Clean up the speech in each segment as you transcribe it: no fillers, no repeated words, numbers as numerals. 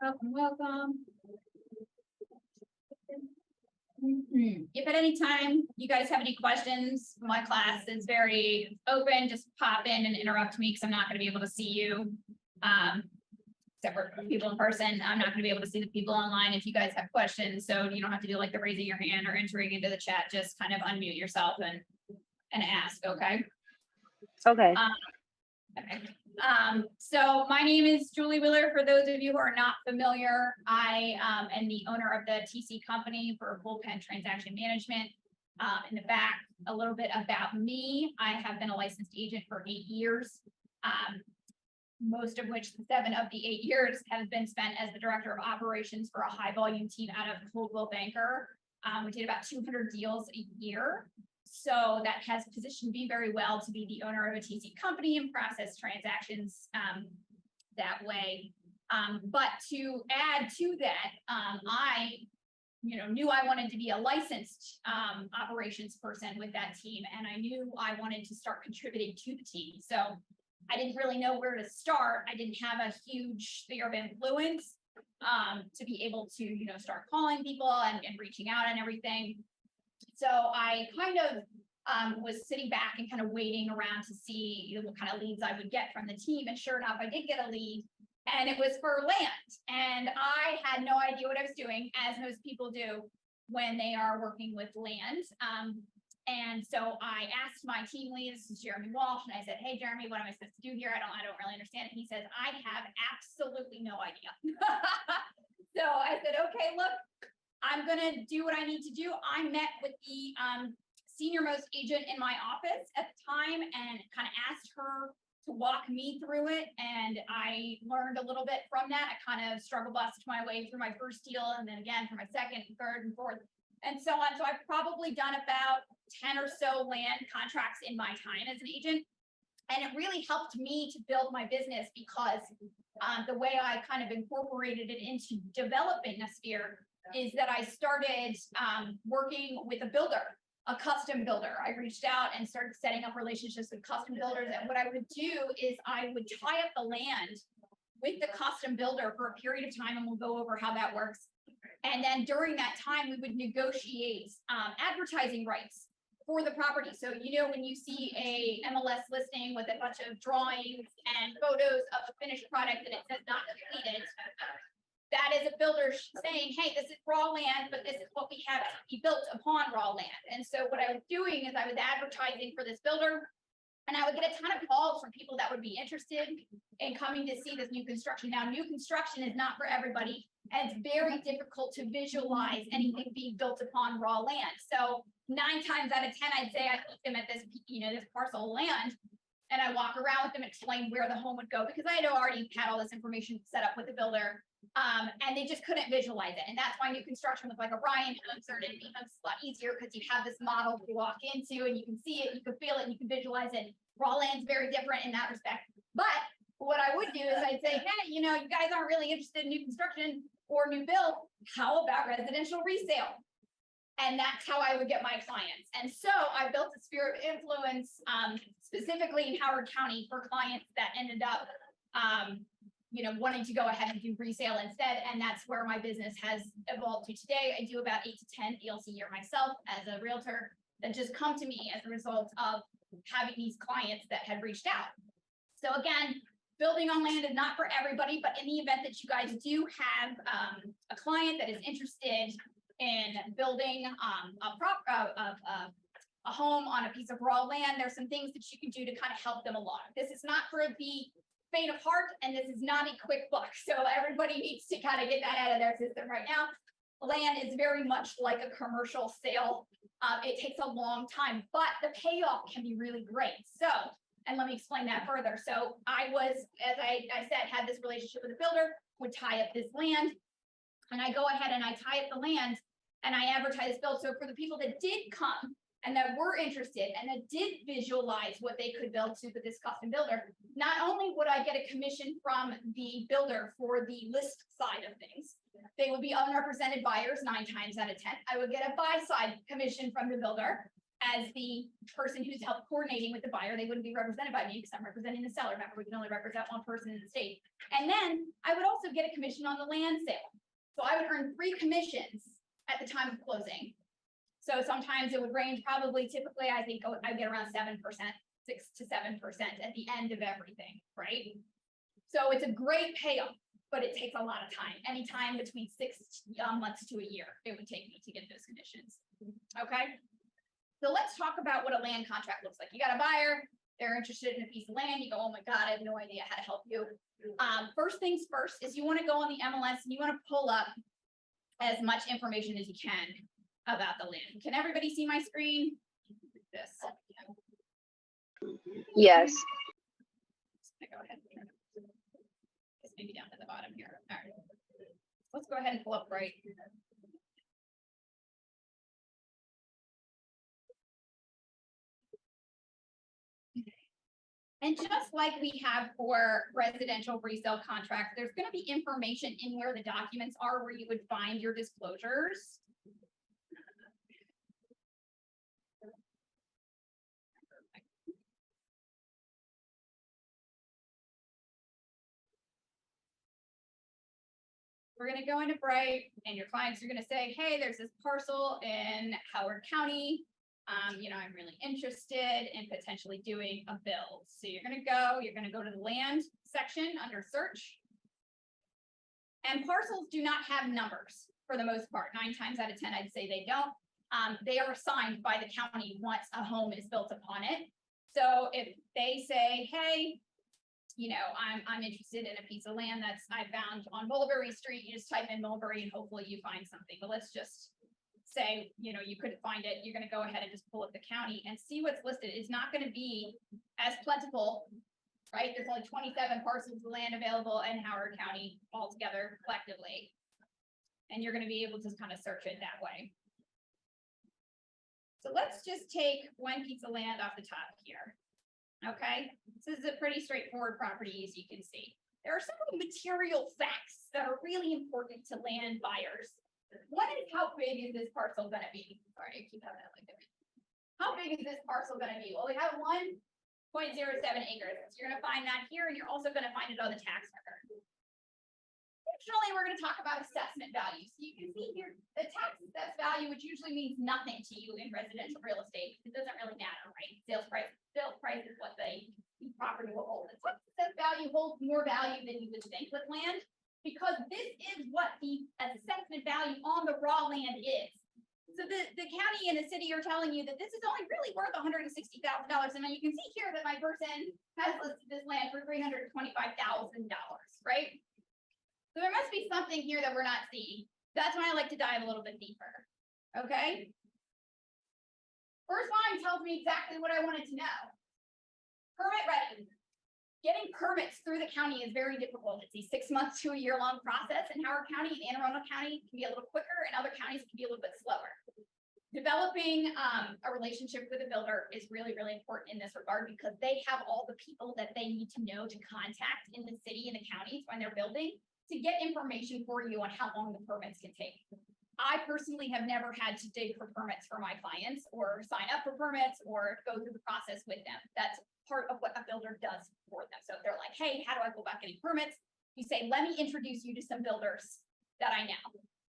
Welcome, welcome. If at any time you guys have any questions, my class is very open. Just pop in and interrupt me because I'm not going to be able to see you. Except for people in person, I'm not going to be able to see the people online if you guys have questions. So you don't have to do like the raising your hand or entering into the chat. Just kind of unmute yourself and ask. Okay. Okay. Okay. So my name is Julie Wheeler. For those of you who are not familiar, I am the owner of the TC company for Bullpen Transaction Management. In the back, a little bit about me. I have been a licensed agent for 8 years, most of which 7 of the 8 years have been spent as the director of operations for a high volume team out of Coldwell Banker. We did about 200 deals a year. So that has positioned me very well to be the owner of a TC company and process transactions that way. But to add to that, I knew I wanted to be a licensed operations person with that team, and I knew I wanted to start contributing to the team. So I didn't really know where to start. I didn't have a huge sphere of influence to be able to start calling people and reaching out and everything. So I kind of was sitting back and kind of waiting around to see what kind of leads I would get from the team. And sure enough, I did get a lead, and it was for land. And I had no idea what I was doing, as most people do when they are working with land. And so I asked my team lead, this is Jeremy Walsh, and I said, "Hey, Jeremy, what am I supposed to do here? I don't really understand it." And he says, "I have absolutely no idea." So I said, "Okay, look, I'm going to do what I need to do." I met with the senior most agent in my office at the time and kind of asked her to walk me through it. And I learned a little bit from that. I kind of struggle busted my way through my first deal, and then again for my second, third, and fourth, and so on. So I've probably done about 10 or so land contracts in my time as an agent. And it really helped me to build my business because the way I kind of incorporated it into developing a sphere is that I started working with a builder, a custom builder. I reached out and started setting up relationships with custom builders. And what I would do is I would tie up the land with the custom builder for a period of time, and we'll go over how that works. And then during that time, we would negotiate advertising rights for the property. So, when you see a MLS listing with a bunch of drawings and photos of a finished product and it says not completed, that is a builder saying, "Hey, this is raw land, but this is what we have to be built upon raw land." And so what I was doing is I was advertising for this builder, and I would get a ton of calls from people that would be interested in coming to see this new construction. Now, new construction is not for everybody, and it's very difficult to visualize anything being built upon raw land. So 9 times out of 10, I'd say I meet them at this, this parcel of land, and I walk around with them, explain where the home would go, because I had already had all this information set up with the builder. And they just couldn't visualize it. And that's why new construction with like Orion Homes or it becomes a lot easier, because you have this model to walk into and you can see it, you can feel it, and you can visualize it. Raw land's very different in that respect. But what I would do is I'd say, "Hey, you guys aren't really interested in new construction or new build. How about residential resale?" And that's how I would get my clients. And so I built a sphere of influence, specifically in Howard County, for clients that ended up wanting to go ahead and do resale instead. And that's where my business has evolved to today. I do about 8 to 10 deals a year myself as a realtor that just come to me as a result of having these clients that had reached out. So again, building on land is not for everybody, but in the event that you guys do have a client that is interested in building a home on a piece of raw land, there's some things that you can do to kind of help them along. This is not for the faint of heart, and this is not a quick buck. So everybody needs to kind of get that out of their system right now. Land is very much like a commercial sale. It takes a long time, but the payoff can be really great. So, and let me explain that further. So I was, as I said, had this relationship with a builder, would tie up this land, and I go ahead and I tie up the land and I advertise build. So for the people that did come and that were interested and that did visualize what they could build to with this custom builder, not only would I get a commission from the builder for the list side of things, they would be unrepresented buyers 9 times out of 10. I would get a buy side commission from the builder. as the person who's helped coordinating with the buyer, they wouldn't be represented by me because I'm representing the seller. Remember, we can only represent one person in the state. And then I would also get a commission on the land sale. So I would earn 3 commissions at the time of closing. So sometimes it would range typically, I think I get around 7%, 6 to 7% at the end of everything, right? So it's a great payoff, but it takes a lot of time. Anytime between 6 months to a year, it would take me to get those commissions. Okay. So let's talk about what a land contract looks like. You got a buyer, they're interested in a piece of land. You go, oh my God, I have no idea how to help you. First things first is you want to go on the MLS and you want to pull up as much information as you can about the land. Can everybody see my screen? This. Yes. Go ahead. It's maybe down to the bottom here. All right. Let's go ahead and pull up right. And just like we have for residential resale contracts, there's going to be information in where the documents are where you would find your disclosures. We're going to go into Bright and your clients are going to say, hey, there's this parcel in Howard County. I'm really interested in potentially doing a build. So you're going to go to the land section under search. And parcels do not have numbers for the most part. 9 times out of 10, I'd say they don't. They are assigned by the county once a home is built upon it. So if they say, hey, I'm interested in a piece of land that's I found on Mulberry Street, you just type in Mulberry and hopefully you find something. But let's just say, you couldn't find it. You're going to go ahead and just pull up the county and see what's listed. It's not going to be as plentiful, right? There's only 27 parcels of land available in Howard County altogether collectively. And you're going to be able to kind of search it that way. So let's just take one piece of land off the top here. Okay, this is a pretty straightforward property, as you can see. There are several material facts that are really important to land buyers. One is how big is this parcel going to be? Sorry, I keep having that like that. How big is this parcel going to be? Well, we have 1.07 acres. So you're going to find that here, and you're also going to find it on the tax record. Additionally, we're going to talk about assessment value. So you can see here the tax assessed value, which usually means nothing to you in residential real estate. It doesn't really matter, right? Sales price is what the property will hold. The tax assessed value holds more value than you would think with land, because this is what the assessment value on the raw land is. So the county and the city are telling you that this is only really worth $160,000. And you can see here that my person has listed this land for $325,000, right? So there must be something here that we're not seeing. That's when I like to dive a little bit deeper. Okay. First line tells me exactly what I wanted to know. Permit ready. Getting permits through the county is very difficult. It's a 6 months to a year long process. In Howard County and Anne Arundel County can be a little quicker, and other counties can be a little bit slower. Developing a relationship with a builder is really, really important in this regard, because they have all the people that they need to know to contact in the city and the counties when they're building to get information for you on how long the permits can take. I personally have never had to dig for permits for my clients or sign up for permits or go through the process with them. That's part of what a builder does for them. So if they're like, hey, how do I go about getting permits? You say, let me introduce you to some builders that I know.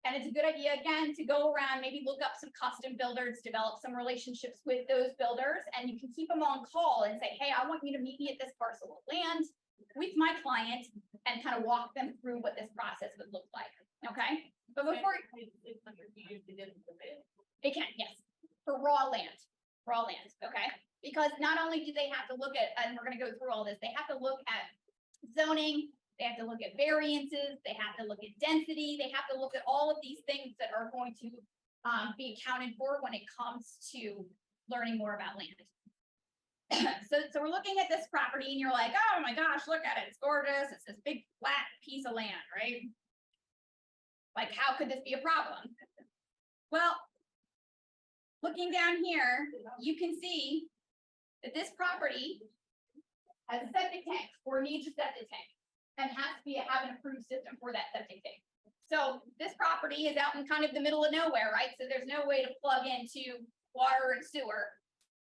And it's a good idea, again, to go around, maybe look up some custom builders, develop some relationships with those builders, and you can keep them on call and say, hey, I want you to meet me at this parcel of land with my client and kind of walk them through what this process would look like. Okay. But before it can, yes, for raw land. Okay. Because not only do they have to look at, and we're going to go through all this, they have to look at zoning, they have to look at variances, they have to look at density, they have to look at all of these things that are going to be accounted for when it comes to learning more about land. So we're looking at this property and you're like, oh my gosh, look at it. It's gorgeous. It's this big flat piece of land, right? Like, how could this be a problem? Well, looking down here, you can see that this property has a septic tank or needs a septic tank and has to have an approved system for that septic tank. So this property is out in kind of the middle of nowhere, right? So there's no way to plug into water and sewer,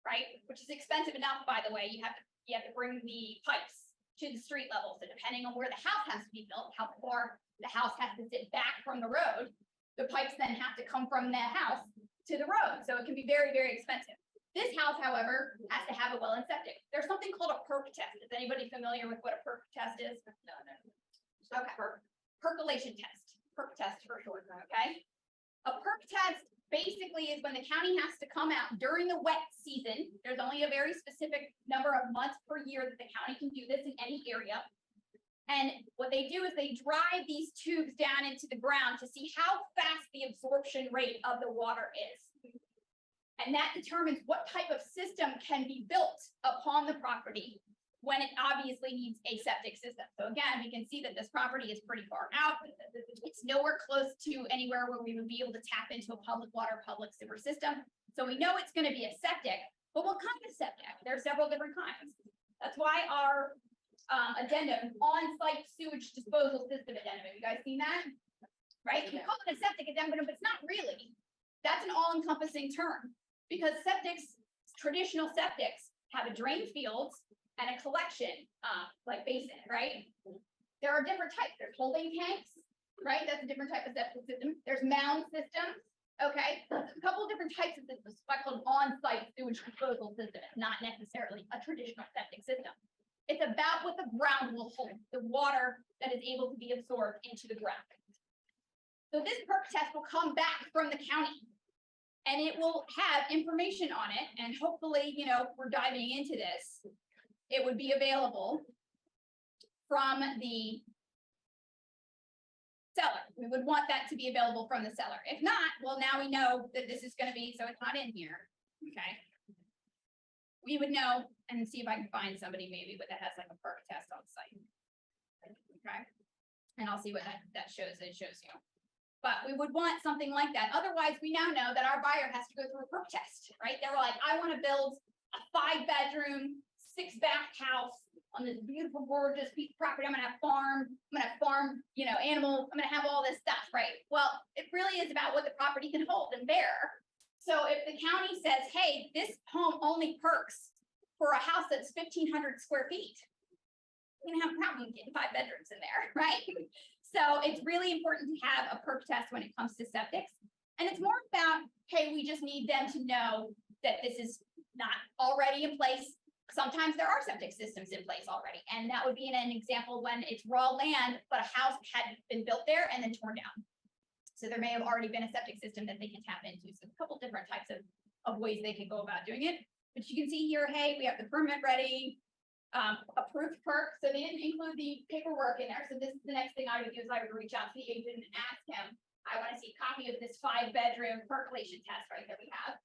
right? Which is expensive enough, by the way. You have to bring the pipes to the street level. So depending on where the house has to be built, how far the house has to sit back from the road, the pipes then have to come from the house to the road. So it can be very, very expensive. This house, however, has to have a well and septic. There's something called a perk test. Is anybody familiar with what a perk test is? No. Okay. Percolation test. Perk test for short, okay? A perk test basically is when the county has to come out during the wet season. There's only a very specific number of months per year that the county can do this in any area. And what they do is they drive these tubes down into the ground to see how fast the absorption rate of the water is. And that determines what type of system can be built upon the property when it obviously needs a septic system. So again, we can see that this property is pretty far out. It's nowhere close to anywhere where we would be able to tap into a public water, public sewer system. So we know it's going to be a septic, but what kind of septic? There are several different kinds. That's why our addendum, on-site sewage disposal system addendum. Have you guys seen that? Right? We call it a septic addendum, but it's not really. That's an all-encompassing term. Because septics, traditional septics, have a drain field and a collection, like basin, right? There are different types. There's holding tanks, right? That's a different type of septic system. There's mound systems, okay? There's a couple of different types of systems. It's called on-site sewage disposal system. It's not necessarily a traditional septic system. It's about what the ground will hold, the water that is able to be absorbed into the ground. So this perk test will come back from the county. And it will have information on it, and hopefully, we're diving into this. It would be available from the seller. We would want that to be available from the seller. If not, well, now we know that this is going to be, so it's not in here. Okay. We would know and see if I can find somebody maybe that has like a perk test on site. Okay. And I'll see what that shows. It shows you. But we would want something like that. Otherwise, we now know that our buyer has to go through a perk test, right? They're like, I want to build a 5-bedroom, 6-bath house on this beautiful, gorgeous piece of property. I'm going to have farm, animals. I'm going to have all this stuff, right? Well, it really is about what the property can hold and bear. So if the county says, hey, this home only perks for a house that's 1,500 square feet, you're going to have a problem getting 5 bedrooms in there, right? So it's really important to have a perk test when it comes to septics. And it's more about, hey, we just need them to know that this is not already in place. Sometimes there are septic systems in place already. And that would be an example when it's raw land, but a house had been built there and then torn down. So there may have already been a septic system that they can tap into. So a couple different types of ways they could go about doing it. But you can see here, hey, we have the permit ready. Approved perk, so they didn't include the paperwork in there. So this is the next thing I would do is I would reach out to the agent and ask him, I want to see a copy of this 5-bedroom percolation test right that we have.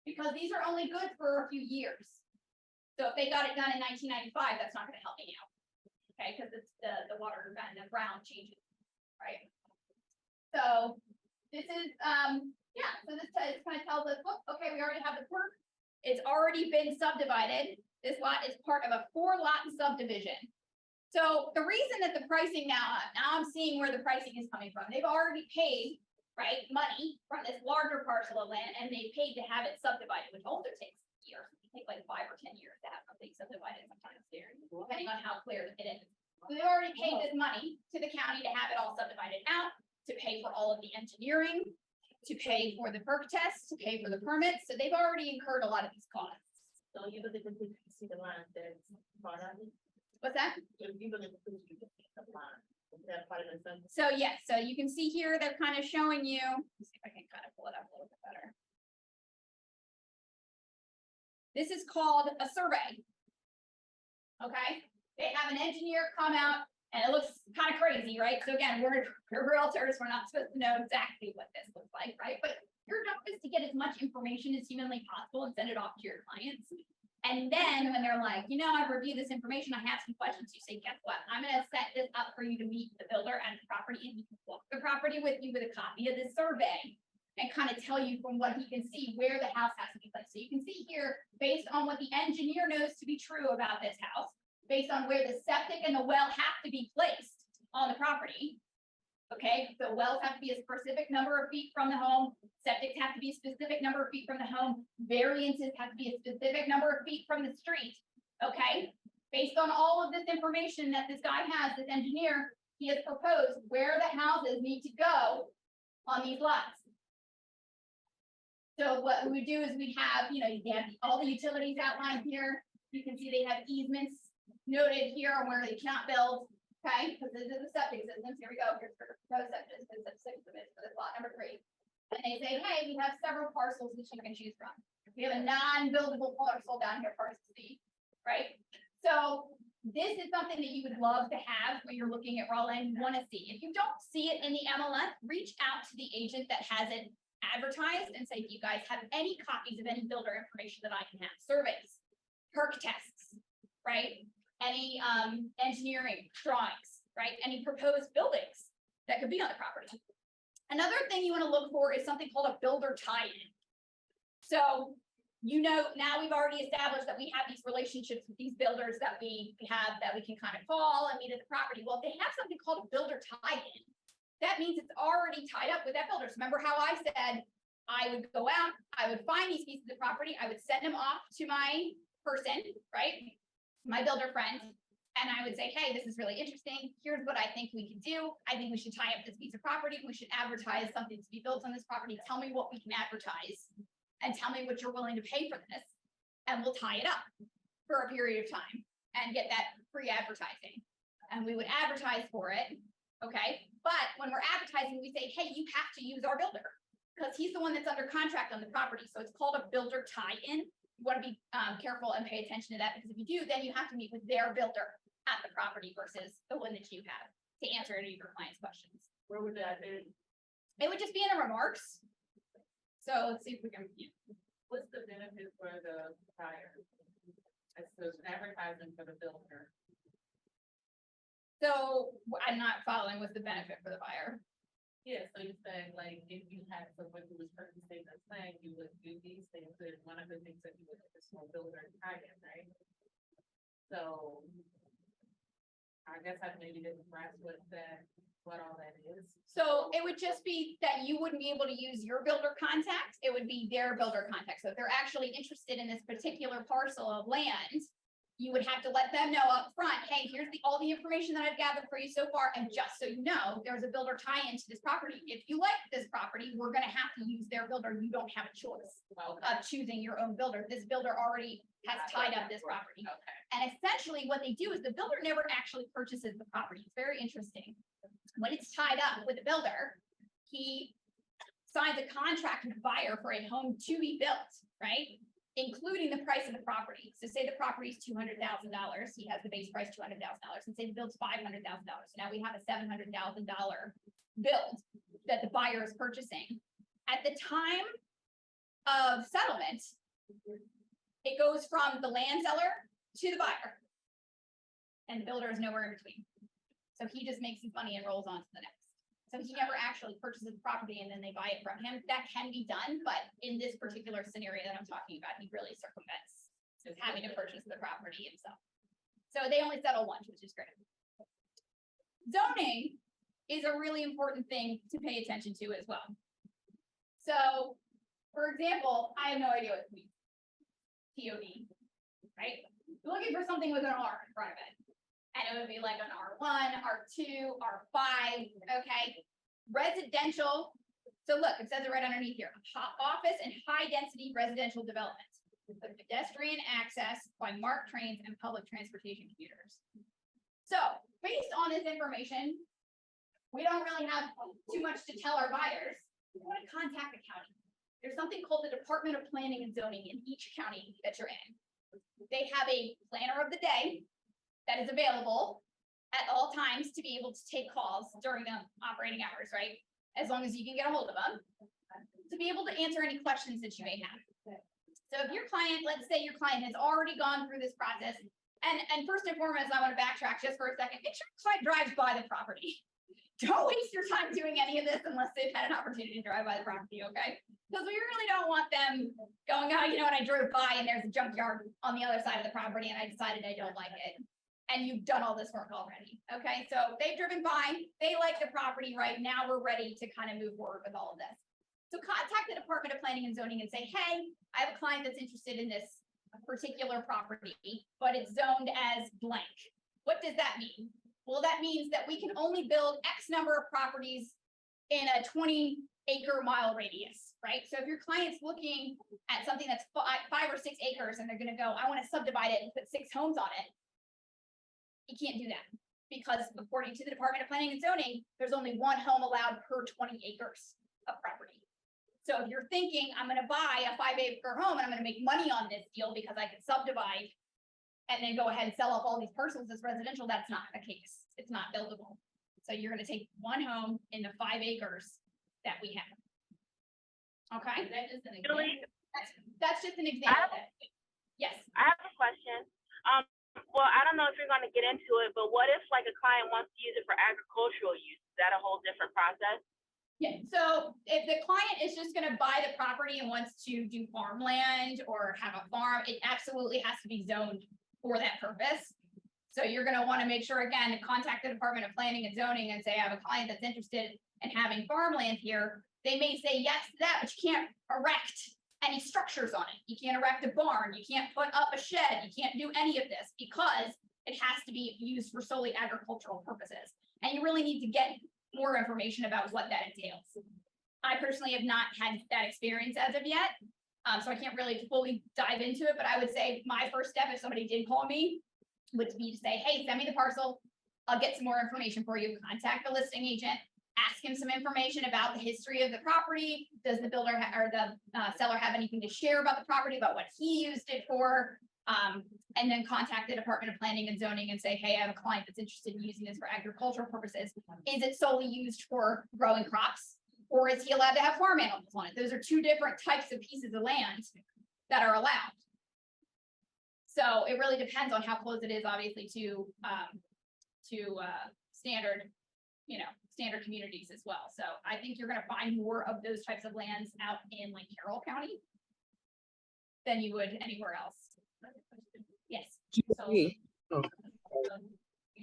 Because these are only good for a few years. So if they got it done in 1995, that's not going to help me out. Okay, because it's the water and the ground changes, right? So this is so this kind of tells us, look, okay, we already have the perk. It's already been subdivided. This lot is part of a 4-lot subdivision. So the reason that the pricing now I'm seeing where the pricing is coming from. They've already paid, right, money from this larger parcel of land, and they paid to have it subdivided, which also takes years. It can take like 5 or 10 years to have something subdivided sometimes there, depending on how clear it is. So they've already paid this money to the county to have it all subdivided out, to pay for all of the engineering, to pay for the perk test, to pay for the permits. So they've already incurred a lot of these costs. So you believe in see the line that's part of it? What's that? You believe in the line. Is that part of the sentence? So yes, so you can see here, they're kind of showing you, let's see if I can kind of pull it up a little bit better. This is called a survey. Okay, they have an engineer come out and it looks kind of crazy, right? So again, we're realtors, we're not supposed to know exactly what this looks like, right? But your job is to get as much information as humanly possible and send it off to your clients. And then when they're like, I've reviewed this information, I have some questions, you say, guess what? I'm going to set this up for you to meet the builder and the property, and he can walk the property with you with a copy of this survey and kind of tell you from what he can see where the house has to be placed. So you can see here, based on what the engineer knows to be true about this house, based on where the septic and the well have to be placed on the property, Okay, so wells have to be a specific number of feet from the home, septics have to be a specific number of feet from the home, variances have to be a specific number of feet from the street, okay? Based on all of this information that this guy has, this engineer, he has proposed where the houses need to go on these lots. So what we would do is we have, you know, you have all the utilities outlined here. You can see they have easements noted here on where they cannot build, okay? Because this is the septic systems. Here we go. Here's the proposed septic system for this lot number 3. And they say, hey, we have several parcels that you can choose from. We have a non-buildable parcel down here, parcel C, right? So this is something that you would love to have when you're looking at raw land, you want to see. If you don't see it in the MLS, reach out to the agent that has it advertised and say, do you guys have any copies of any builder information that I can have? Surveys, perk tests, right? Any engineering drawings, right? Any proposed buildings that could be on the property. Another thing you want to look for is something called a builder tie-in. So, you know, now we've already established that we have these relationships with these builders that we have that we can kind of call and meet at the property. Well, if they have something called a builder tie-in, that means it's already tied up with that builder. So remember how I said I would go out, I would find these pieces of property, I would send them off to my person, right? My builder friend, and I would say, hey, this is really interesting. Here's what I think we can do. I think we should tie up this piece of property. We should advertise something to be built on this property. Tell me what we can advertise and tell me what you're willing to pay for this. And we'll tie it up for a period of time and get that free advertising. And we would advertise for it. Okay. But when we're advertising, we say, hey, you have to use our builder because he's the one that's under contract on the property. So it's called a builder tie-in. You want to be careful and pay attention to that because if you do, then you have to meet with their builder at the property versus the one that you have to answer any of your client's questions. Where would that be? It would just be in the remarks. So let's see if we can. What's the benefit for the buyer? As those advertising for the builder. So I'm not following what's the benefit for the buyer. Yeah, so you're saying like if you had someone who was purchasing this thing, you would do these things, and one of the things that you would do is small builder tie-in, right? So I guess I maybe didn't grasp what all that is. So it would just be that you wouldn't be able to use your builder contact. It would be their builder contact. So if they're actually interested in this particular parcel of land, you would have to let them know up front, hey, here's all the information that I've gathered for you so far. And just so you know, there's a builder tie-in to this property. If you like this property, we're going to have to use their builder. You don't have a choice of choosing your own builder. This builder already has tied up this property. Okay. And essentially what they do is the builder never actually purchases the property. It's very interesting. When it's tied up with the builder, he signs a contract with the buyer for a home to be built, right? Including the price of the property. So say the property is $200,000. He has the base price $200,000 and say the build's $500,000. So now we have a $700,000 build that the buyer is purchasing. At the time of settlement, it goes from the land seller to the buyer. And the builder is nowhere in between. So he just makes his money and rolls on to the next. So he never actually purchases the property and then they buy it from him. That can be done, but in this particular scenario that I'm talking about, he really circumvents having to purchase the property himself. So they only settle once, which is great. Zoning is a really important thing to pay attention to as well. So, for example, I have no idea what it means. TOD, right? You're looking for something with an R in front of it. And it would be like an R1, R2, R5, okay? Residential. So look, it says it right underneath here. Office and high-density residential development with pedestrian access by MARC trains and public transportation commuters. So based on this information, we don't really have too much to tell our buyers. We want to contact the county. There's something called the Department of Planning and Zoning in each county that you're in. They have a planner of the day that is available at all times to be able to take calls during the operating hours, right? As long as you can get a hold of them, to be able to answer any questions that you may have. So if your client, let's say your client has already gone through this process, and first and foremost, I want to backtrack just for a second. Make sure your client drives by the property. Don't waste your time doing any of this unless they've had an opportunity to drive by the property, okay? Because we really don't want them going, oh, you know what, I drove by and there's a junkyard on the other side of the property and I decided I don't like it. and you've done all this work already. Okay, so they've driven by, they like the property, right? Now we're ready to kind of move forward with all of this. So contact the Department of Planning and Zoning and say, hey, I have a client that's interested in this particular property, but it's zoned as blank. What does that mean? Well, that means that we can only build X number of properties in a 20-acre-mile radius, right? So if your client's looking at something that's 5 or 6 acres and they're gonna go, I want to subdivide it and put 6 homes on it, you can't do that because according to the Department of Planning and Zoning, there's only 1 home allowed per 20 acres of property. So if you're thinking, I'm gonna buy a 5-acre home and I'm gonna make money on this deal because I can subdivide and then go ahead and sell off all these parcels as residential, that's not the case. It's not buildable. So you're gonna take 1 home in the 5 acres that we have. Okay? That is an Julie, example. That's just an example. Yes. I have a question. Well, I don't know if you're going to get into it, but what if like a client wants to use it for agricultural use? Is that a whole different process? Yeah, so if the client is just gonna buy the property and wants to do farmland or have a farm, it absolutely has to be zoned for that purpose. So you're gonna wanna make sure, again, to contact the Department of Planning and Zoning and say, I have a client that's interested in having farmland here. They may say yes to that, but you can't erect any structures on it. You can't erect a barn, you can't put up a shed, you can't do any of this because it has to be used for solely agricultural purposes. And you really need to get more information about what that entails. I personally have not had that experience as of yet, so I can't really fully dive into it, but I would say my first step, if somebody did call me, would be to say, hey, send me the parcel. I'll get some more information for you. Contact the listing agent, ask him some information about the history of the property. Does the builder or the seller have anything to share about the property, about what he used it for? And then contact the Department of Planning and Zoning and say, hey, I have a client that's interested in using this for agricultural purposes. Is it solely used for growing crops? Or is he allowed to have farm animals on it? Those are 2 different types of pieces of land that are allowed. So it really depends on how close it is, obviously, to standard, standard communities as well. So I think you're gonna find more of those types of lands out in like Carroll County than you would anywhere else. Yes. Oh,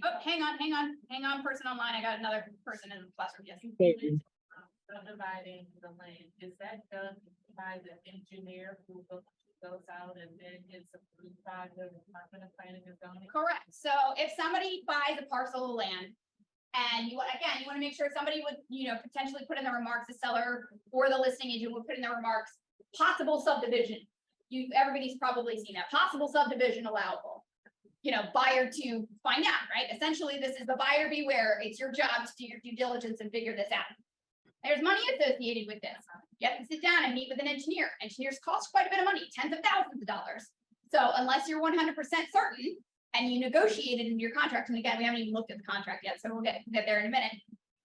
Oh, hang on, person online. I got another person in the classroom. Yes. thank you. Subdividing the land, is that done by the engineer who goes out and then it's approved by the Department of Planning and Zoning? Correct. So if somebody buys a parcel of land and you want to make sure somebody would, potentially put in the remarks, the seller or the listing agent would put in their remarks, possible subdivision. Everybody's probably seen that, possible subdivision allowable. Buyer to find out, right? Essentially, this is the buyer beware. It's your job to do your due diligence and figure this out. There's money associated with this. You have to sit down and meet with an engineer. Engineers cost quite a bit of money, tens of thousands of dollars. So unless you're 100% certain and you negotiated in your contract, and again, we haven't even looked at the contract yet, so we'll get there in a minute.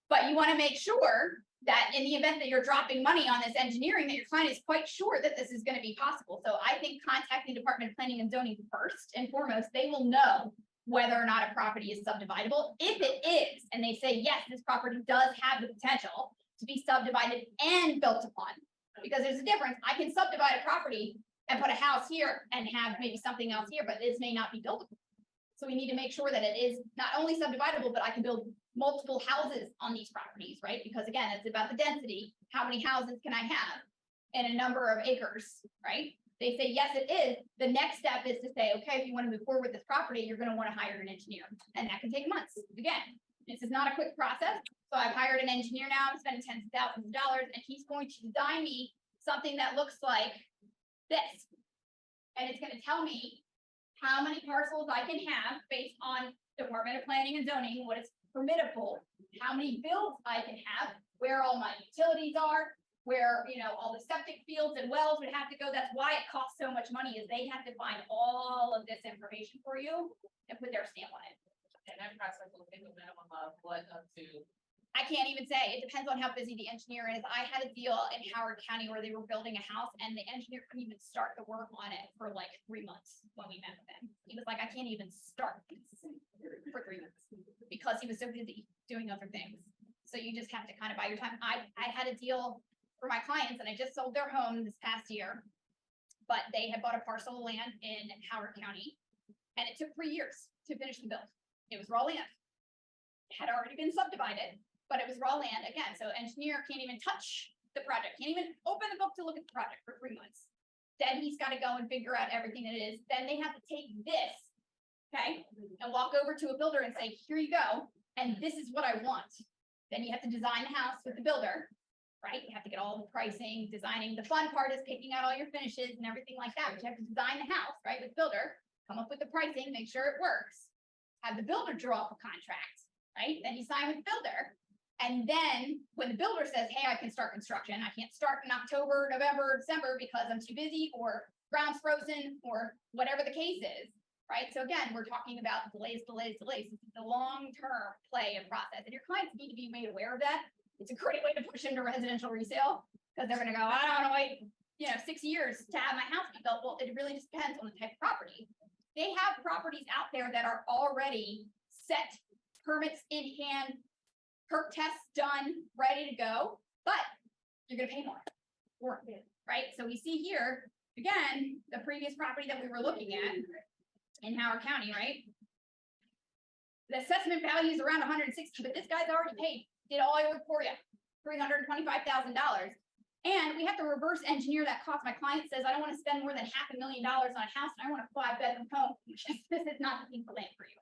But you want to make sure that in the event that you're dropping money on this engineering, that your client is quite sure that this is going to be possible. So I think contacting Department of Planning and Zoning first and foremost, they will know whether or not a property is subdividable. If it is, and they say, yes, this property does have the potential to be subdivided and built upon, because there's a difference. I can subdivide a property and put a house here and have maybe something else here, but this may not be buildable. So we need to make sure that it is not only subdividable, but I can build multiple houses on these properties, right? Because again, it's about the density. How many houses can I have in a number of acres, right? They say, yes, it is. The next step is to say, okay, if you want to move forward with this property, you're going to want to hire an engineer. And that can take months. Again, this is not a quick process. So I've hired an engineer now. I'm spending tens of thousands of dollars, and he's going to design me something that looks like this. And it's going to tell me how many parcels I can have based on Department of Planning and Zoning, what is permittable, how many builds I can have, where all my utilities are, where, all the septic fields and wells would have to go. That's why it costs so much money, is they have to find all of this information for you and put their stamp on it. And that process will take a minimum of what, up to? I can't even say. It depends on how busy the engineer is. I had a deal in Howard County where they were building a house and the engineer couldn't even start the work on it for like 3 months when we met with him. He was like, I can't even start this for 3 months because he was so busy doing other things. So you just have to kind of buy your time. I had a deal for my clients and I just sold their home this past year, but they had bought a parcel of land in Howard County And it took 3 years to finish the build. It was raw land. It had already been subdivided, but it was raw land again. So engineer can't even touch the project, can't even open the book to look at the project for 3 months. Then he's got to go and figure out everything that it is. Then they have to take this, okay, and walk over to a builder and say, here you go, and this is what I want. Then you have to design the house with the builder, right? You have to get all the pricing, designing. The fun part is picking out all your finishes and everything like that, but you have to design the house, right, with builder, come up with the pricing, make sure it works. Have the builder draw up a contract, right? Then you sign with the builder. And then when the builder says, hey, I can start construction, I can't start in October, November, December because I'm too busy or ground's frozen or whatever the case is, right? So again, we're talking about delays. This is the long-term play and process, and your clients need to be made aware of that. It's a great way to push into residential resale because they're gonna go, I don't wanna wait, 6 years to have my house be built. Well, it really just depends on the type of property. They have properties out there that are already set, permits in hand, perk tests done, ready to go, but you're gonna pay more for it, right? So we see here, again, the previous property that we were looking at in Howard County, right? The assessment value is around 160, but this guy's already paid, did all your work for you, $325,000. And we have to reverse engineer that cost. My client says, I don't want to spend more than $500,000 on a house, and I want a 5-bedroom home. This is not the piece of land for you,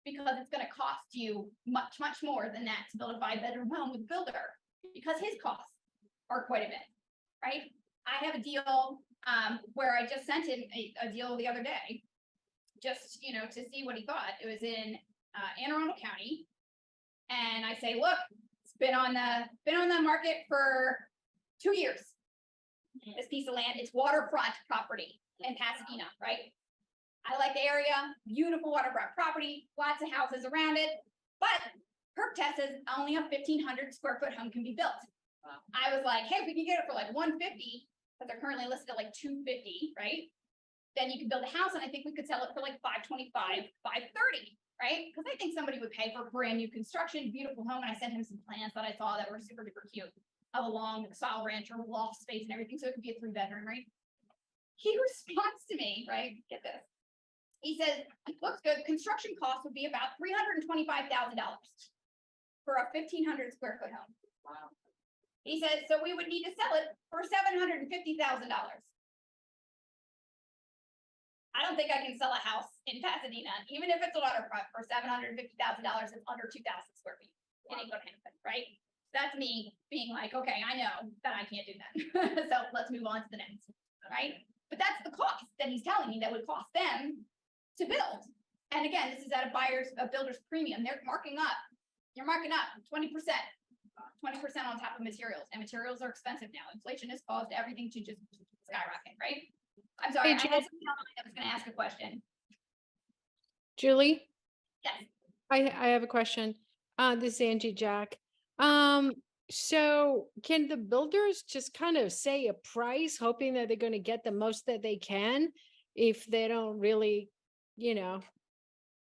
because it's going to cost you much, much more than that to build a 5-bedroom home with a builder, because his costs are quite a bit, right? I have a deal where I just sent him a deal the other day, just, to see what he thought. It was in Anne Arundel County. And I say, look, it's been on the market for 2 years. This piece of land, it's waterfront property in Pasadena, right? I like the area, beautiful waterfront property, lots of houses around it, but perk test says only a 1,500 square foot home can be built. Wow. I was like, hey, if we can get it for like 150, but they're currently listed at like 250, right? Then you can build a house, and I think we could sell it for like 525, 530, right? Because I think somebody would pay for brand new construction, beautiful home. And I sent him some plans that I saw that were super duper cute of a long style ranch or loft space and everything. So it could be a 3-bedroom, right? He responds to me, right? Get this. He says, looks good. Construction cost would be about $325,000 for a 1,500 square foot home. Wow. He says, so we would need to sell it for $750,000. I don't think I can sell a house in Pasadena, even if it's a waterfront, for $750,000. It's under 2,000 square feet. It ain't gonna happen, right? That's me being like, okay, I know that I can't do that. So let's move on to the next, right? But that's the cost that he's telling me that would cost them to build. And again, this is at a builder's premium. They're marking up. You're marking up 20%, 20% on top of materials, and materials are expensive now. Inflation has caused everything to just skyrocket, right? I'm sorry, Hey, I had somebody else that was gonna ask a question. Julie, Yes, I have a question. This is Angie Jack. So can the builders just kind of say a price, hoping that they're going to get the most that they can if they don't really,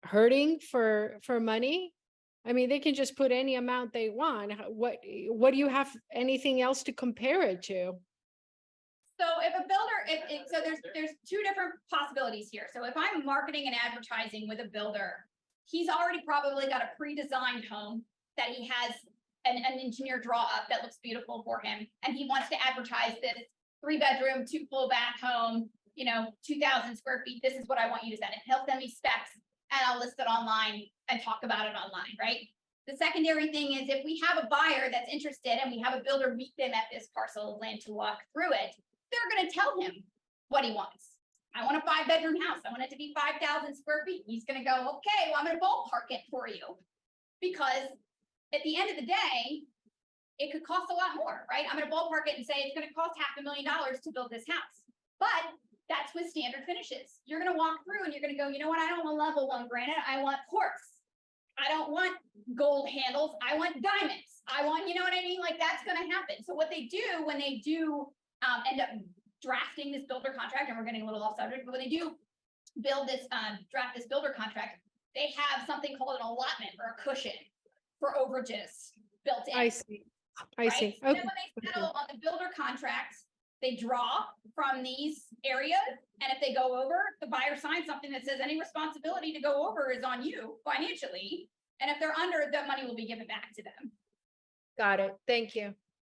hurting for money? I mean, they can just put any amount they want. What do you have anything else to compare it to? so if a builder, so there's 2 different possibilities here. So if I'm marketing and advertising with a builder, he's already probably got a pre-designed home that he has an engineer draw up that looks beautiful for him, and he wants to advertise this 3-bedroom, 2 full bath home, 2,000 square feet. This is what I want you to send it. He'll send me specs, and I'll list it online and talk about it online, right? The secondary thing is, if we have a buyer that's interested and we have a builder meet them at this parcel of land to walk through it, they're going to tell him what he wants. I want a 5-bedroom house. I want it to be 5,000 square feet. He's going to go, okay, well, I'm going to ballpark it for you, because at the end of the day, it could cost a lot more, right? I'm going to ballpark it and say it's going to cost $500,000 to build this house. But that's with standard finishes. You're going to walk through and you're going to go, you know what? I don't want level 1 granite. I want quartz. I don't want gold handles. I want diamonds. I want, you know what I mean? Like, that's going to happen. So what they do when they do end up drafting this builder contract, and we're getting a little off subject, but when they do build this, draft this builder contract, they have something called an allotment or a cushion for overages built in. I see. I right? see. So Okay. then when they settle on the builder contracts, They draw from these areas, and if they go over, the buyer signs something that says any responsibility to go over is on you financially. And if they're under, that money will be given back to them. Got it. Thank you.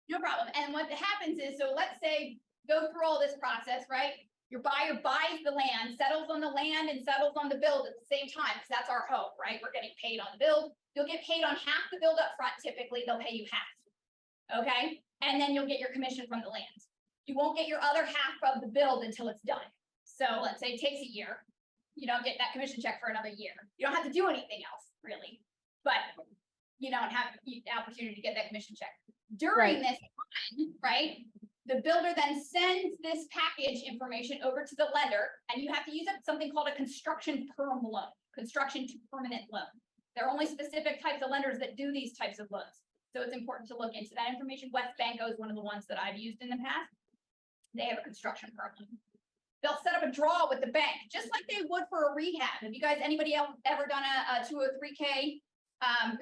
No problem. And what happens is, so let's say, go through all this process, right? Your buyer buys the land, settles on the land and settles on the build at the same time, because that's our hope, right? We're getting paid on the build. You'll get paid on half the build up front. Typically, they'll pay you half. Okay? And then you'll get your commission from the land. You won't get your other half of the build until it's done. So let's say it takes a year. You don't get that commission check for another year. You don't have to do anything else, really. But you don't have the opportunity to get that commission check. During this time, right? The builder then sends this package information over to the lender, and you have to use something called a construction perm loan, construction to permanent loan. There are only specific types of lenders that do these types of loans. So it's important to look into that information. West Banco is one of the ones that I've used in the past. They have a construction perm loan. They'll set up a draw with the bank, just like they would for a rehab. Have you guys, anybody else ever done a 203K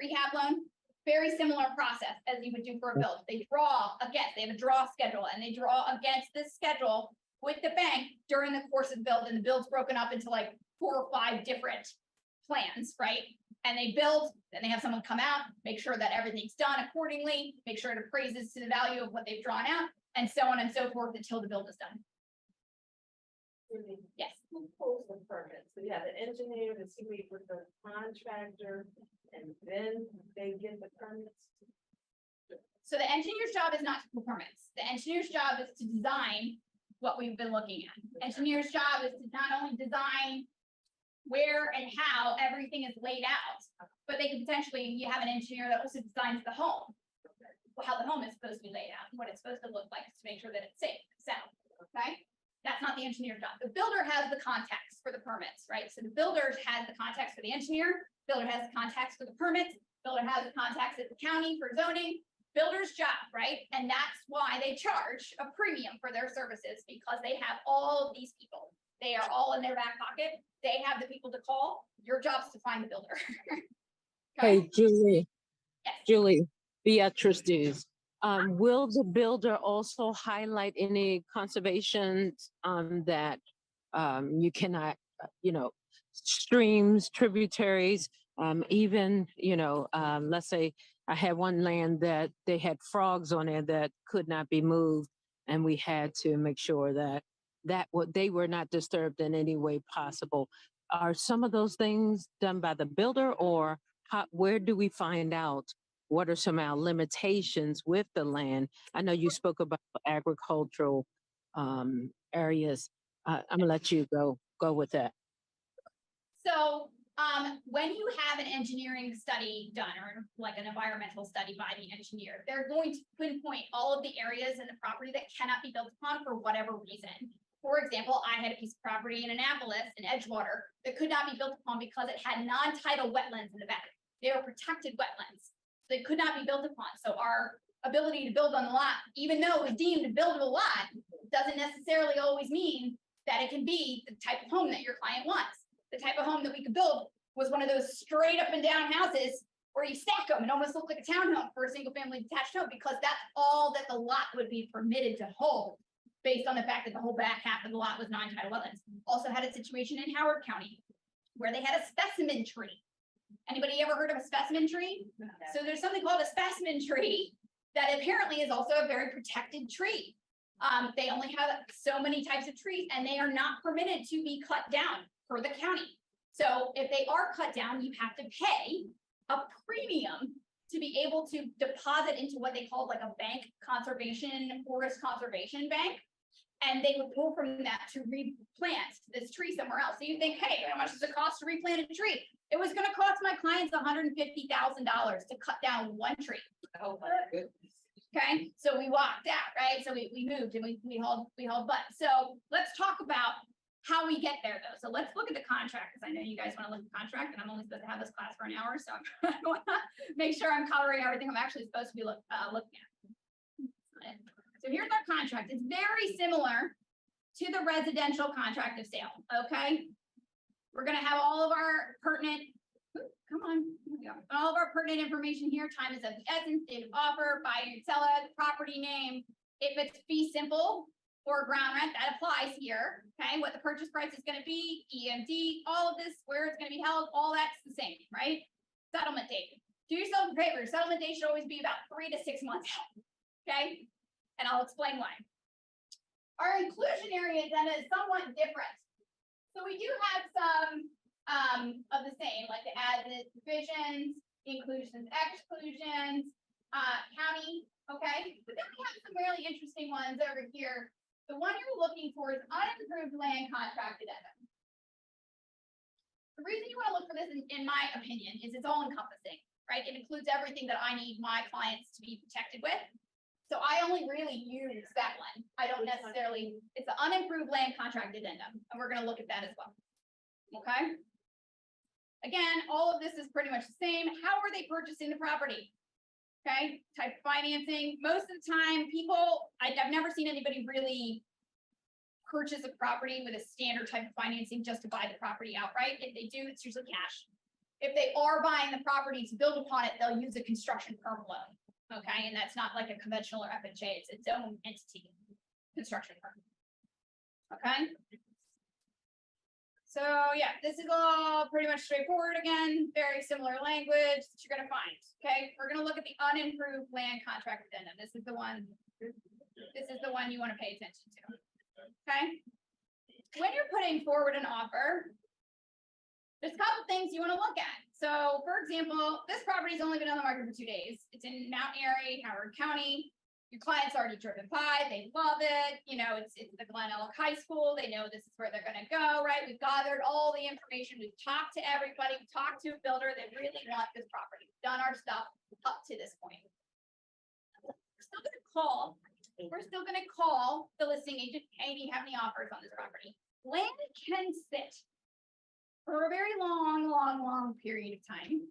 rehab loan? Very similar process as you would do for a build. They draw against, they have a draw schedule, and they draw against this schedule with the bank during the course of the build. And the build's broken up into like 4 or 5 different plans, right? And they build, then they have someone come out, make sure that everything's done accordingly, make sure it appraises to the value of what they've drawn out, and so on and so forth until the build is done. Yes. Who pulls the permits? So you have the engineer, the CE with the contractor, and then they get the permits. So the engineer's job is not to pull permits. The engineer's job is to design what we've been looking at. Engineer's job is to not only design where and how everything is laid out, but they can potentially, you have an engineer that also designs the home, how the home is supposed to be laid out, what it's supposed to look like to make sure that it's safe, sound, okay? That's not the engineer's job. The builder has the contacts for the permits, right? So the builder has the contacts for the engineer, builder has the contacts for the permits, builder has the contacts at the county for zoning, builder's job, right? And that's why they charge a premium for their services, because they have all of these people. They are all in their back pocket. They have the people to call. Your job is to find the builder. Okay? Hey, Julie, Yes. Julie, Beatrice Dews. Will the builder also highlight any conservations that you cannot, streams, tributaries, even, let's say I had one land that they had frogs on it that could not be moved, and we had to make sure that they were not disturbed in any way possible. Are some of those things done by the builder, or where do we find out what are some of our limitations with the land? I know you spoke about agricultural areas. I'm gonna let you go with that. So when you have an engineering study done, or like an environmental study by the engineer, they're going to pinpoint all of the areas in the property that cannot be built upon for whatever reason. For example, I had a piece of property in Annapolis, in Edgewater, that could not be built upon because it had non-tidal wetlands in the back. They were protected wetlands. They could not be built upon. So our ability to build on the lot, even though it was deemed a buildable lot, doesn't necessarily always mean that it can be the type of home that your client wants. The type of home that we could build was one of those straight up and down houses where you stack them and almost look like a townhome for a single family detached home, because that's all that the lot would be permitted to hold, based on the fact that the whole back half of the lot was non-tidal wetlands. Also had a situation in Howard County where they had a specimen tree. Anybody ever heard of a specimen tree? So there's something called a specimen tree that apparently is also a very protected tree. They only have so many types of trees, and they are not permitted to be cut down for the county. So if they are cut down, you have to pay a premium to be able to deposit into what they call like a bank conservation, forest conservation bank. And they would pull from that to replant this tree somewhere else. So you think, hey, how much does it cost to replant a tree? It was going to cost my clients $150,000 to cut down one tree. Oh my goodness. Okay, so we walked out, right? So we moved and we hauled butt. So let's talk about how we get there though. So let's look at the contract, because I know you guys want to look at the contract, and I'm only supposed to have this class for an hour. So I want to make sure I'm covering everything I'm actually supposed to be looking at. So here's our contract. It's very similar to the residential contract of sale, okay? We're gonna have all of our pertinent, come on, here we go. All of our pertinent information here. Time is of the essence, date of offer, buyer and seller, property name. If it's fee simple, or ground rent, that applies here, okay? What the purchase price is gonna be, EMD, all of this, where it's gonna be held, all that's the same, right? Settlement date. Do yourself a favor, settlement date should always be about 3 to 6 months out, okay? And I'll explain why. Our inclusionary addenda is somewhat different. So we do have some of the same, like the as-is provisions, inclusions, exclusions, county, okay? But then we have some really interesting ones over here. The one you're looking for is unimproved land contract addendum. The reason you want to look for this, in my opinion, is it's all encompassing, right? It includes everything that I need my clients to be protected with. So I only really use that one. I don't necessarily, it's the unimproved land contract addendum, and we're gonna look at that as well. Okay? Again, all of this is pretty much the same. How are they purchasing the property? Okay, type of financing. Most of the time, people, I've never seen anybody really purchase a property with a standard type of financing just to buy the property outright. If they do, it's usually cash. If they are buying the property to build upon it, they'll use a construction perm loan. Okay, and that's not like a conventional or FHA, it's its own entity, construction firm. Okay. So yeah, this is all pretty much straightforward again, very similar language that you're gonna find. Okay, we're gonna look at the unimproved land contract addendum. This is the one you want to pay attention to. Okay. When you're putting forward an offer, there's a couple things you want to look at. So for example, this property's only been on the market for 2 days. It's in Mount Airy, Howard County. Your client's already driven by, they love it. You know, it's the Glen Elk High School. They know this is where they're gonna go, right? We've gathered all the information. We've talked to everybody. We've talked to a builder. They really want this property. We've done our stuff up to this point. We're still gonna call the listing agent. Hey, do you have any offers on this property? Land can sit for a very long period of time.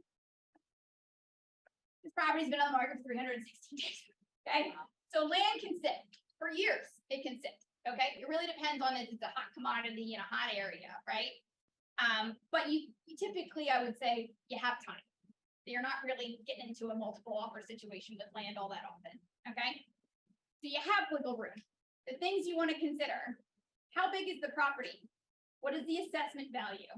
This property's been on the market for 316 days, okay? So land can sit for years, it can sit, okay? It really depends on if it's a hot commodity in a hot area, right? But you typically, I would say, you have time. You're not really getting into a multiple offer situation with land all that often, okay? So you have wiggle room. The things you want to consider: how big is the property? What is the assessment value?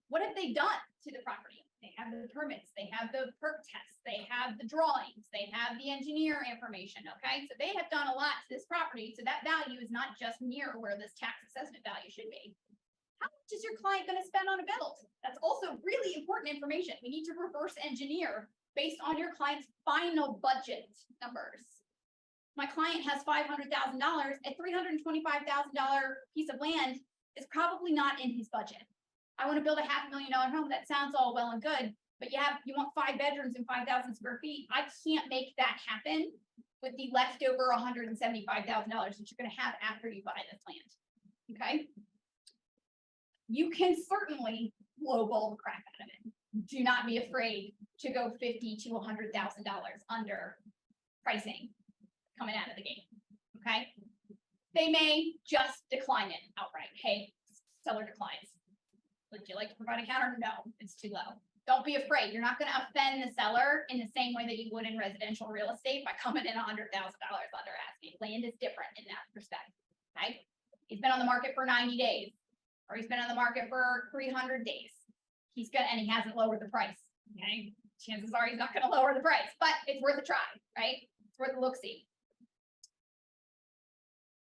What have they done to the property? They have the permits, they have the perk tests, they have the drawings, they have the engineer information, okay? So they have done a lot to this property, so that value is not just near where this tax assessment value should be. How much is your client gonna spend on a build? That's also really important information. We need to reverse engineer based on your client's final budget numbers. My client has $500,000, a $325,000 piece of land is probably not in his budget. I want to build a $500,000 home. That sounds all well and good, but you want 5 bedrooms and 5,000 square feet. I can't make that happen with the leftover $175,000 that you're going to have after you buy this land. Okay. You can certainly lowball the crap out of it. Do not be afraid to go $50,000 to $100,000 under pricing coming out of the gate. Okay. They may just decline it outright. Hey, seller declines. Would you like to provide a counter? No, it's too low. Don't be afraid. You're not going to offend the seller in the same way that you would in residential real estate by coming in $100,000 under asking. Land is different in that respect. Okay. He's been on the market for 90 days, or he's been on the market for 300 days. And he hasn't lowered the price. Okay. Chances are he's not going to lower the price, but it's worth a try, right? It's worth a look-see.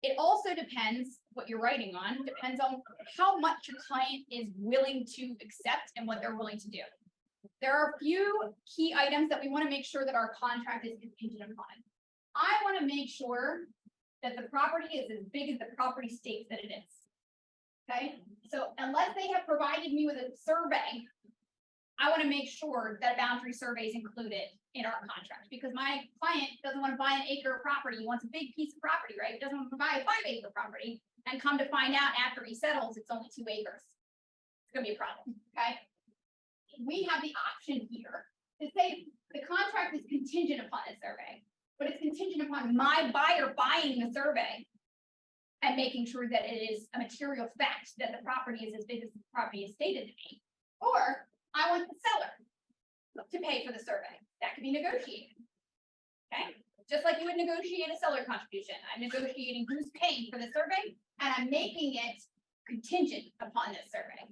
It also depends what you're writing on, depends on how much your client is willing to accept and what they're willing to do. There are a few key items that we want to make sure that our contract is contingent upon. I want to make sure that the property is as big as the property states that it is. Okay, so unless they have provided me with a survey, I want to make sure that a boundary survey is included in our contract, because my client doesn't want to buy an acre of property. He wants a big piece of property, right? He doesn't want to buy a 5-acre property and come to find out after he settles, it's only 2 acres. It's going to be a problem, okay? We have the option here to say the contract is contingent upon a survey, but it's contingent upon my buyer buying the survey and making sure that it is a material fact that the property is as big as the property is stated to be. Or I want the seller to pay for the survey. That could be negotiated. Okay. just like you would negotiate a seller contribution. I'm negotiating who's paying for the survey, and I'm making it contingent upon this survey.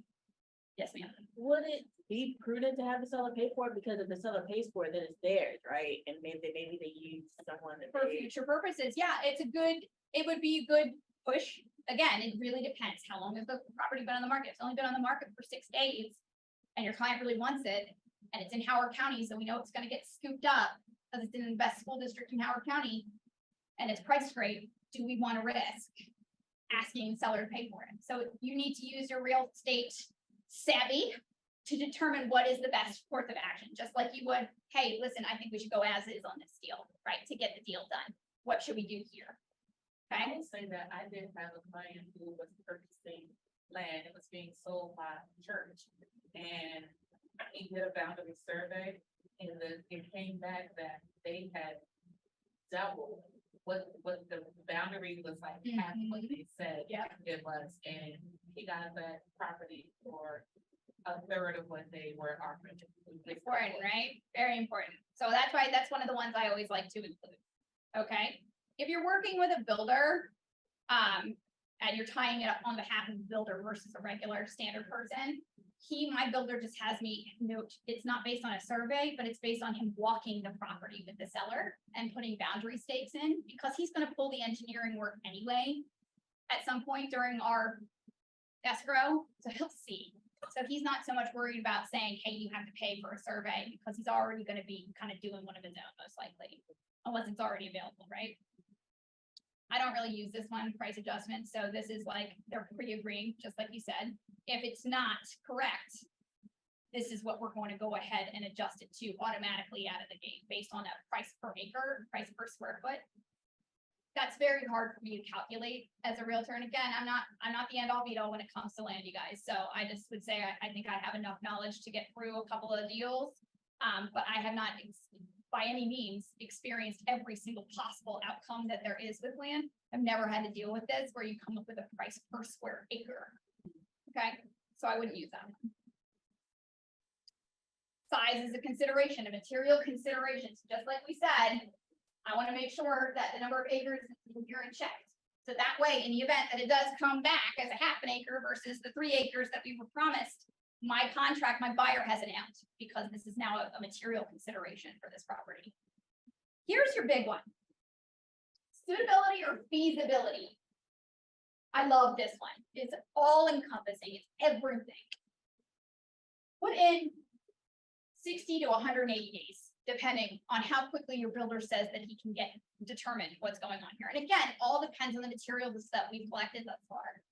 Yes, ma'am. Would it be prudent to have the seller pay for it? Because if the seller pays for it, then it's theirs, right? And maybe they use someone that For they. future purposes, yeah, it would be a good push. Again, it really depends. How long has the property been on the market? It's only been on the market for 6 days. And your client really wants it, and it's in Howard County, so we know it's gonna get scooped up because it's in the best school district in Howard County. And it's priced great. Do we want to risk asking the seller to pay for it? So you need to use your real estate savvy to determine what is the best course of action, just like you would, hey, listen, I think we should go as is on this deal, right? To get the deal done. What should we do here? I Okay, will say that I did have a client who was purchasing land, it was being sold by church. And he did a boundary survey, and it came back that they had double what the boundary was like, half what they said Yeah. it was, and he got that property for a third of what they were offering. important, right? Very important. So that's why, that's one of the ones I always like to include. Okay, if you're working with a builder, and you're tying it up on behalf of the builder versus a regular standard person, my builder just has me note, it's not based on a survey, but it's based on him walking the property with the seller and putting boundary stakes in, because he's gonna pull the engineering work anyway at some point during our escrow, so he'll see. So he's not so much worried about saying, hey, you have to pay for a survey, because he's already gonna be kind of doing one of his own, most likely, unless it's already available, right? I don't really use this one, price adjustment, so this is like, they're pre-agreeing, just like you said. If it's not correct, this is what we're going to go ahead and adjust it to automatically out of the gate, based on a price per acre, price per square foot. That's very hard for me to calculate as a realtor, and again, I'm not the end all be all when it comes to land, you guys, so I just would say, I think I have enough knowledge to get through a couple of deals. But I have not by any means experienced every single possible outcome that there is with land. I've never had to deal with this where you come up with a price per square acre. Okay, so I wouldn't use that one. Size is a consideration, a material consideration. So just like we said, I want to make sure that the number of acres you're in check. So that way, in the event that it does come back as a half an acre versus the 3 acres that we were promised, my contract, my buyer has an out, because this is now a material consideration for this property. Here's your big one. Suitability or feasibility. I love this one. It's all encompassing. It's everything. Put in 60 to 180 days, depending on how quickly your builder says that he can determine what's going on here. And again, all depends on the materials that we've collected thus far.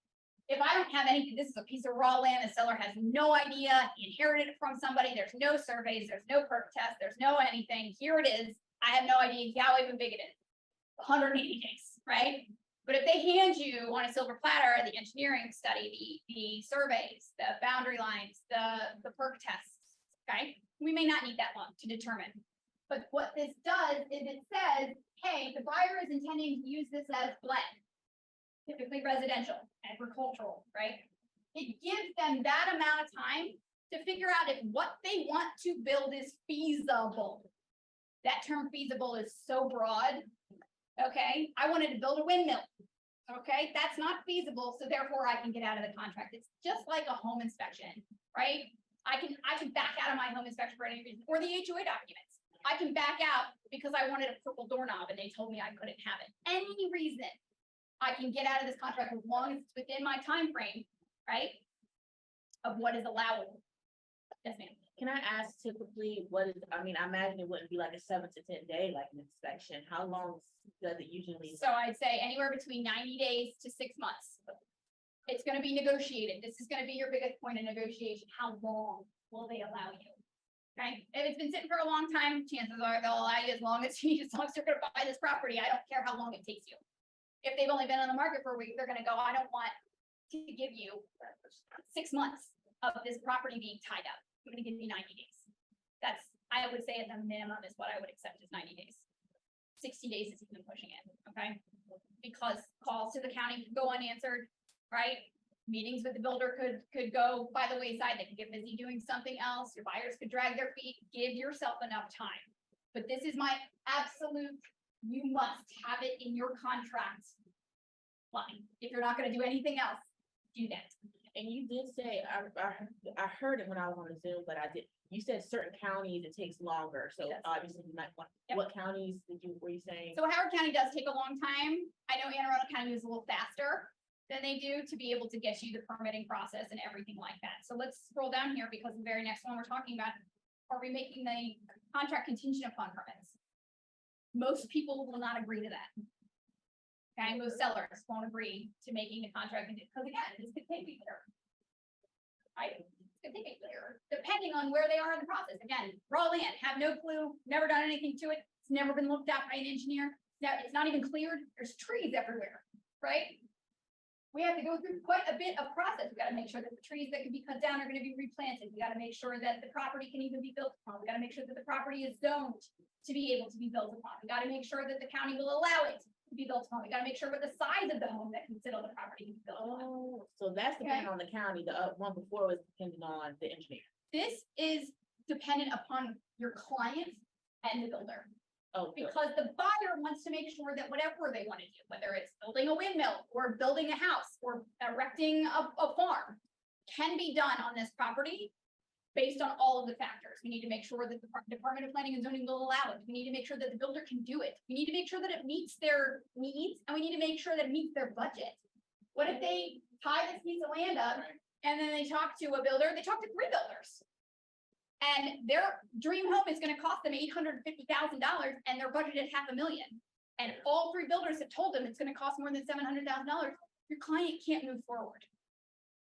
If I don't have anything, this is a piece of raw land, the seller has no idea, he inherited it from somebody, there's no surveys, there's no perk test, there's no anything, here it is, I have no idea how even big it is. 180 days, right? But if they hand you on a silver platter, the engineering study, the surveys, the boundary lines, the perk tests, okay? We may not need that long to determine. But what this does is it says, hey, the buyer is intending to use this as blend. Typically residential, agricultural, right? It gives them that amount of time to figure out if what they want to build is feasible. That term feasible is so broad. Okay, I wanted to build a windmill. Okay, that's not feasible, so therefore I can get out of the contract. It's just like a home inspection, right? I can back out of my home inspection for any reason, or the HOA documents. I can back out because I wanted a purple doorknob and they told me I couldn't have it. Any reason I can get out of this contract as long as it's within my time frame, right? Of what is allowable. Yes, ma'am. Can I ask typically what is, I mean, I imagine it wouldn't be like a 7 to 10 day, like an inspection. How long does it usually? So I'd say anywhere between 90 days to 6 months. It's gonna be negotiated. This is gonna be your biggest point of negotiation. How long will they allow you? Okay, if it's been sitting for a long time, chances are they'll allow you as long as you're gonna buy this property. I don't care how long it takes you. If they've only been on the market for a week, they're gonna go, I don't want to give you 6 months of this property being tied up. I'm gonna give you 90 days. That's, I would say at the minimum is what I would accept is 90 days. 60 days is even pushing it, okay? Because calls to the county could go unanswered, right? Meetings with the builder could go by the wayside. They could get busy doing something else. Your buyers could drag their feet. Give yourself enough time. But this is my absolute you must have it in your contract. Line, if you're not gonna do anything else, do that. And you did say, I heard it when I was on the Zoom, but you said certain counties it takes longer, so Yes. obviously you might want, Yep. what counties were you saying? So Howard County does take a long time. I know Anne Arundel County is a little faster than they do to be able to get you the permitting process and everything like that. So let's scroll down here because the very next one we're talking about, are we making the contract contingent upon permits? Most people will not agree to that. Okay, most sellers won't agree to making the contract, because again, this could take a year. Right? It could take a year, depending on where they are in the process. Again, raw land, have no clue, never done anything to it, it's never been looked at by an engineer. Now, it's not even cleared, there's trees everywhere, right? We have to go through quite a bit of process. We gotta make sure that the trees that can be cut down are gonna be replanted. We gotta make sure that the property can even be built upon. We gotta make sure that the property is zoned to be able to be built upon. We gotta make sure that the county will allow it to be built upon. We gotta make sure what the size of the home that can sit on the property can be built upon. Oh, so that's dependent on the county, the one before was dependent on the engineer. This is dependent upon your client and the builder. Oh, good. Because the buyer wants to make sure that whatever they want to do, whether it's building a windmill or building a house or erecting a farm, can be done on this property based on all of the factors. We need to make sure that the Department of Planning and Zoning will allow it. We need to make sure that the builder can do it. We need to make sure that it meets their needs, and we need to make sure that it meets their budget. What if they tie this piece of land up and then they talk to a builder, they talk to 3 builders? And their dream home is gonna cost them $850,000 and they're budgeted $500,000. And all 3 builders have told them it's gonna cost more than $700,000. Your client can't move forward.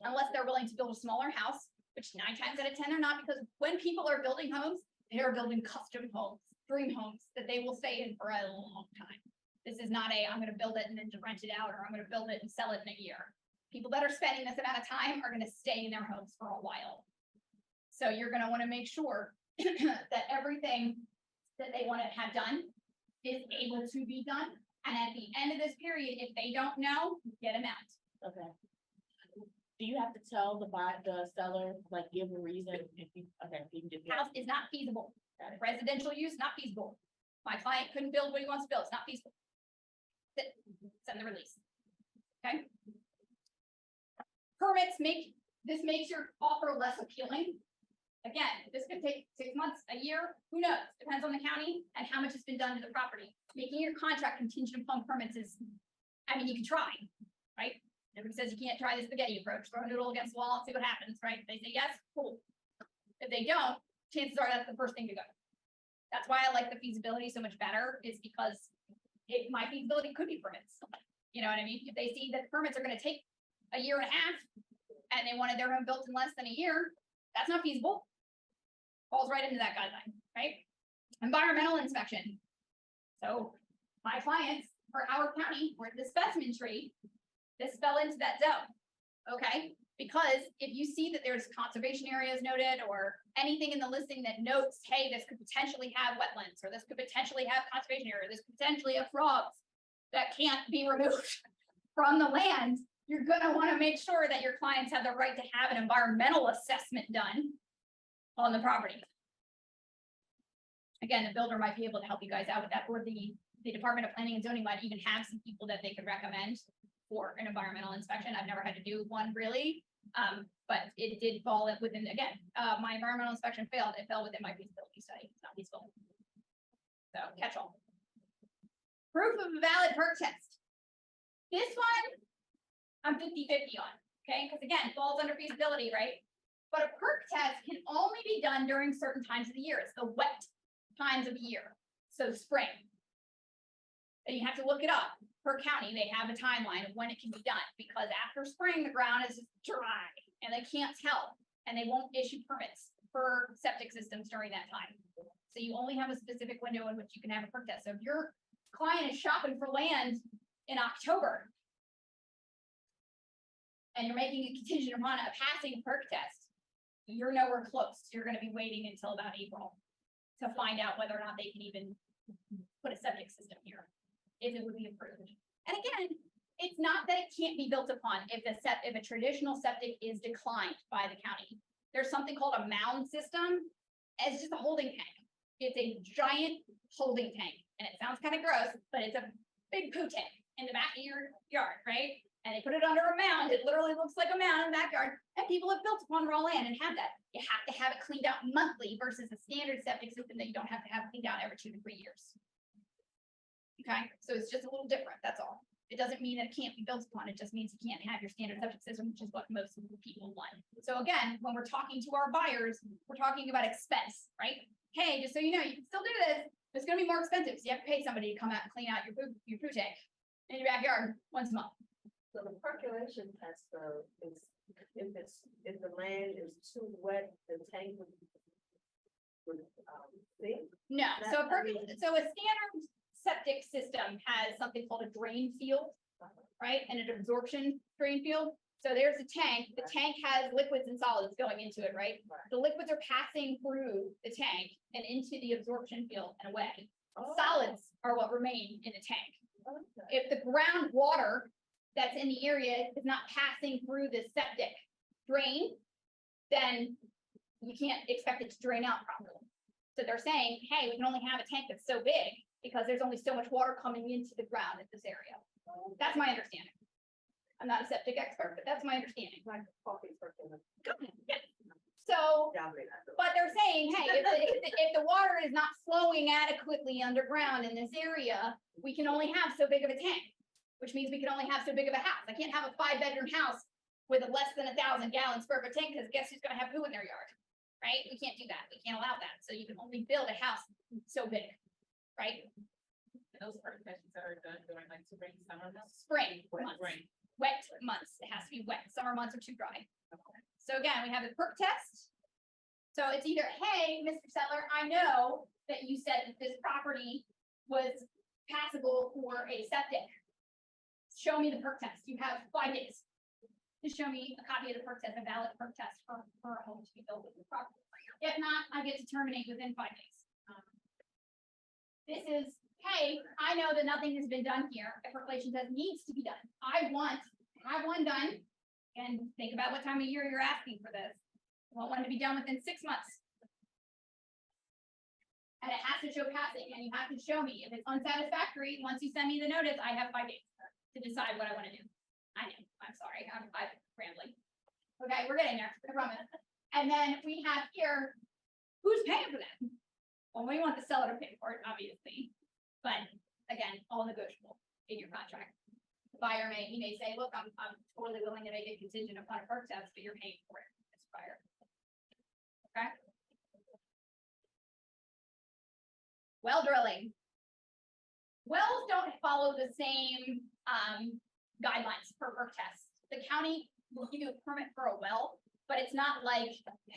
Unless they're willing to build a smaller house, which 9 times out of 10 they're not, because when people are building homes, they are building custom homes, dream homes that they will stay in for a long time. This is not I'm gonna build it and then rent it out, or I'm gonna build it and sell it in a year. People that are spending this amount of time are gonna stay in their homes for a while. So you're gonna wanna make sure that everything that they wanna have done is able to be done. And at the end of this period, if they don't know, get them out. Okay. Do you have to tell the seller, like, give a reason if you, okay, if you can just. House is not feasible. Residential use, not feasible. My client couldn't build what he wants to build. It's not feasible. Send the release. Okay? Permits this makes your offer less appealing. Again, this could take 6 months, a year, who knows? Depends on the county and how much has been done to the property. Making your contract contingent upon permits is, I mean, you can try, right? Nobody says you can't try the spaghetti approach, throw a noodle against the wall, see what happens, right? If they say yes, cool. If they don't, chances are that's the first thing to go. That's why I like the feasibility so much better, is because my feasibility could be permits. You know what I mean? If they see that permits are gonna take a year and a half and they wanted their home built in less than a year, that's not feasible. Falls right into that guideline, right? Environmental inspection. So my clients for Howard County were the specimen tree. This fell into that zone, okay? Because if you see that there's conservation areas noted or anything in the listing that notes, hey, this could potentially have wetlands, or this could potentially have conservation area, this could potentially have frogs that can't be removed from the land, you're gonna wanna make sure that your clients have the right to have an environmental assessment done on the property. Again, the builder might be able to help you guys out with that, or the Department of Planning and Zoning might even have some people that they could recommend for an environmental inspection. I've never had to do one really, but it did fall within, again, my environmental inspection failed. It fell within my feasibility study. It's not feasible. So catch all. Proof of a valid perk test. This one, I'm 50-50 on, okay? Because again, it falls under feasibility, right? But a perk test can only be done during certain times of the year. It's the wet times of the year. So spring. And you have to look it up. Per county, they have a timeline of when it can be done, because after spring, the ground is dry and they can't tell, and they won't issue permits for septic systems during that time. So you only have a specific window in which you can have a perk test. So if your client is shopping for land in October and you're making a contingent upon a passing perk test, you're nowhere close. You're going to be waiting until about April to find out whether or not they can even put a septic system here, if it would be approved. And again, it's not that it can't be built upon if a traditional septic is declined by the county. There's something called a mound system. It's just a holding tank. It's a giant holding tank, and it sounds kind of gross, but it's a big poo tank in the back of your yard, right? And they put it under a mound. It literally looks like a mound in the backyard. And people have built upon raw land and have that. You have to have it cleaned out monthly versus a standard septic system that you don't have to have cleaned out every 2 to 3 years. Okay, so it's just a little different, that's all. It doesn't mean that it can't be built upon. It just means you can't have your standard septic system, which is what most people want. So again, when we're talking to our buyers, we're talking about expense, right? Hey, just so you know, you can still do this. It's gonna be more expensive. So you have to pay somebody to come out and clean out your poo tank in your backyard once a month. So the percolation test though is, if the land is too wet, the tank would sink? No, so a That- I mean- so a standard septic system has something called a drain field, right? And an absorption drain field. So there's a tank. The tank has liquids and solids going into it, right? The liquids are passing through the tank and into the absorption field and away. Oh, Solids are what remain in the tank. okay. If the groundwater that's in the area is not passing through the septic drain, then you can't expect it to drain out properly. So they're saying, hey, we can only have a tank that's so big because there's only so much water coming into the ground in this area. That's my understanding. I'm not a septic expert, but that's my understanding. Like coffee percolation. Yeah. So Yeah, I mean, I know. but they're saying, hey, if the water is not flowing adequately underground in this area, we can only have so big of a tank, which means we can only have so big of a house. I can't have a 5-bedroom house with a less than 1,000 gallons per tank, because guess who's gonna have poo in their yard, right? We can't do that. We can't allow that. So you can only build a house so big, right? Those percolations are done during like spring, summer months. Spring Wet months, spring. wet months. It has to be wet. Summer months are too dry. So again, we have the perk test. So it's either, hey, Mr. Settler, I know that you said that this property was passable for a septic. Show me the perk test. You have 5 days to show me a copy of the perk test, a valid perk test for a home to be built with the property. If not, I get to terminate within 5 days. This is, hey, I know that nothing has been done here. A percolation test needs to be done. I want to have one done. And think about what time of year you're asking for this. I want one to be done within 6 months. And it has to show passing, and you have to show me if it's unsatisfactory. Once you send me the notice, I have 5 days to decide what I want to do. I know, I'm sorry, I'm rambling. Okay, we're getting there, I promise. And then we have here, who's paying for that? Well, we want the seller to pay for it, obviously, but again, all negotiable in your contract. The buyer he may say, look, I'm totally willing to make it contingent upon a perk test, but you're paying for it as a buyer. Okay? Well drilling. Wells don't follow the same guidelines for perk tests. The county will give you a permit for a well, but it's not like,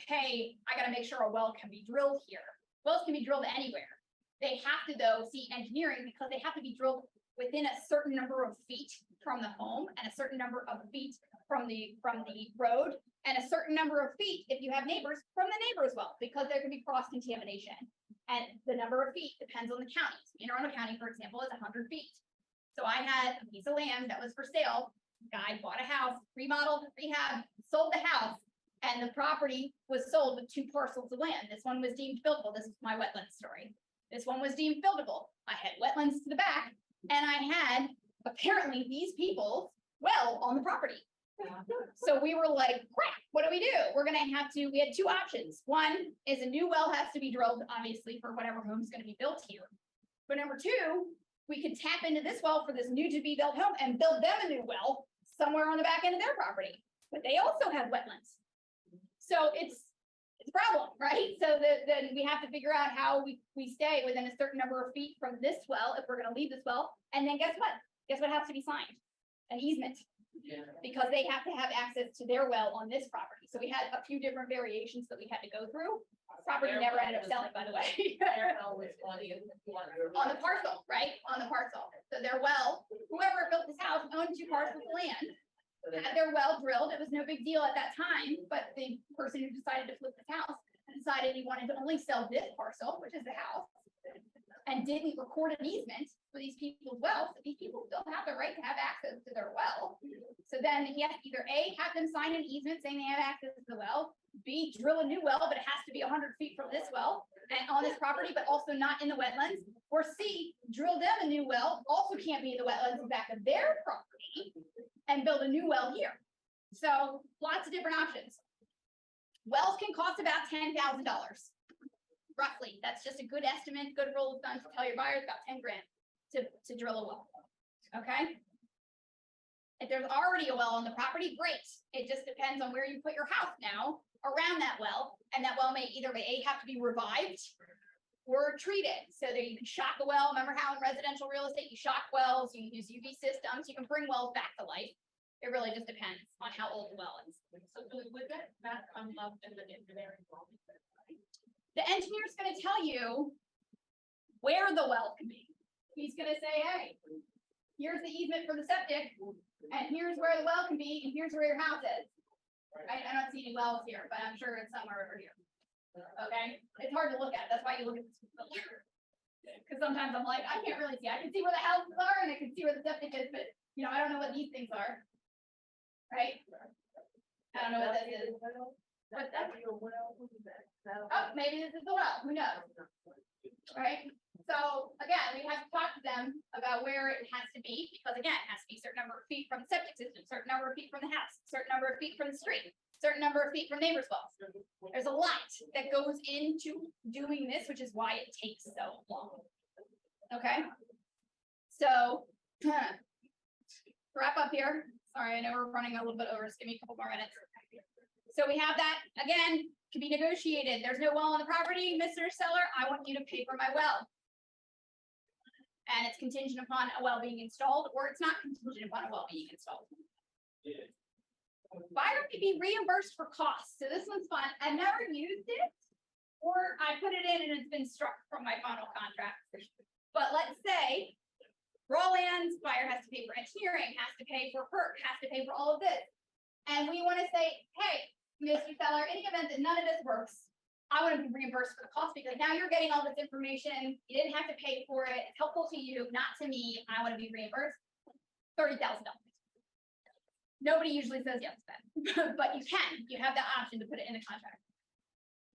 hey, I gotta make sure a well can be drilled here. Wells can be drilled anywhere. They have to though see engineering because they have to be drilled within a certain number of feet from the home and a certain number of feet from the road and a certain number of feet if you have neighbors from the neighbors well, because there can be cross contamination. And the number of feet depends on the county. Anne Arundel County, for example, is 100 feet. So I had a piece of land that was for sale. Guy bought a house, remodeled, rehab, sold the house, and the property was sold with 2 parcels of land. This one was deemed buildable. This is my wetland story. This one was deemed buildable. I had wetlands to the back, and I had apparently these people's well on the property. So we were like, crap, what do? We had 2 options. One is a new well has to be drilled, obviously, for whatever home's gonna be built here. But number 2, we could tap into this well for this new to be built home and build them a new well somewhere on the back end of their property. But they also have wetlands. So it's a problem, right? So then we have to figure out how we stay within a certain number of feet from this well, if we're gonna leave this well. And then guess what? Guess what has to be signed? An easement, because they have to have access to their well on this property. So we had a few different variations that we had to go through. Property never ended up selling, by the way. On the parcel, right? On the parcel. So their well, whoever built this house owned 2 parcels of land. Had their well drilled. It was no big deal at that time, but the person who decided to flip this house decided he wanted to only sell this parcel, which is the house, and didn't record an easement for these people's wells, these people still have the right to have access to their well. So then he has to either A, have them sign an easement saying they have access to the well, B, drill a new well, but it has to be 100 feet from this well and on this property, but also not in the wetlands, or C, drill them a new well, also can't be in the wetlands in back of their property and build a new well here. So lots of different options. Wells can cost about $10,000. Roughly, that's just a good estimate, good rule of thumb to tell your buyers about 10 grand to drill a well, okay? If there's already a well on the property, great. It just depends on where you put your house now around that well, and that well may either A, have to be revived or treated, so that you can shock a well. Remember how in residential real estate, you shock wells, you use UV systems, you can bring wells back to life. It really just depends on how old the well is. So would that not come up in the engineering drawing? The engineer's gonna tell you where the well can be. He's gonna say, hey, here's the easement for the septic, and here's where the well can be, and here's where your house is. I don't see any wells here, but I'm sure it's somewhere over here. Okay, it's hard to look at, that's why you look at this picture. Cause sometimes I'm like, I can't really see, I can see where the houses are and I can see where the septic is, but you know, I don't know what these things are. Right? I don't know what that is. What's that? Oh, maybe this is the well, who knows? Right? So again, we have to talk to them about where it has to be, because again, it has to be a certain number of feet from the septic system, certain number of feet from the house, certain number of feet from the street, certain number of feet from neighbors' wells. There's a lot that goes into doing this, which is why it takes so long. Okay? So, wrap up here. Sorry, I know we're running a little bit over, just give me a couple more minutes. So we have that, again, can be negotiated. There's no well on the property, Mr. Seller, I want you to pay for my well. And it's contingent upon a well being installed, or it's not contingent upon a well being installed. Buyer may be reimbursed for costs. So this one's fun. I've never used it, or I put it in and it's been struck from my final contract. But let's say raw lands, buyer has to pay for engineering, has to pay for perk, has to pay for all of this. And we want to say, hey, Mr. Seller, in the event that none of this works, I want to be reimbursed for the cost, because now you're getting all this information. You didn't have to pay for it. It's helpful to you, not to me. I want to be reimbursed. $30,000. Nobody usually says yes to that, but you can. You have the option to put it in the contract.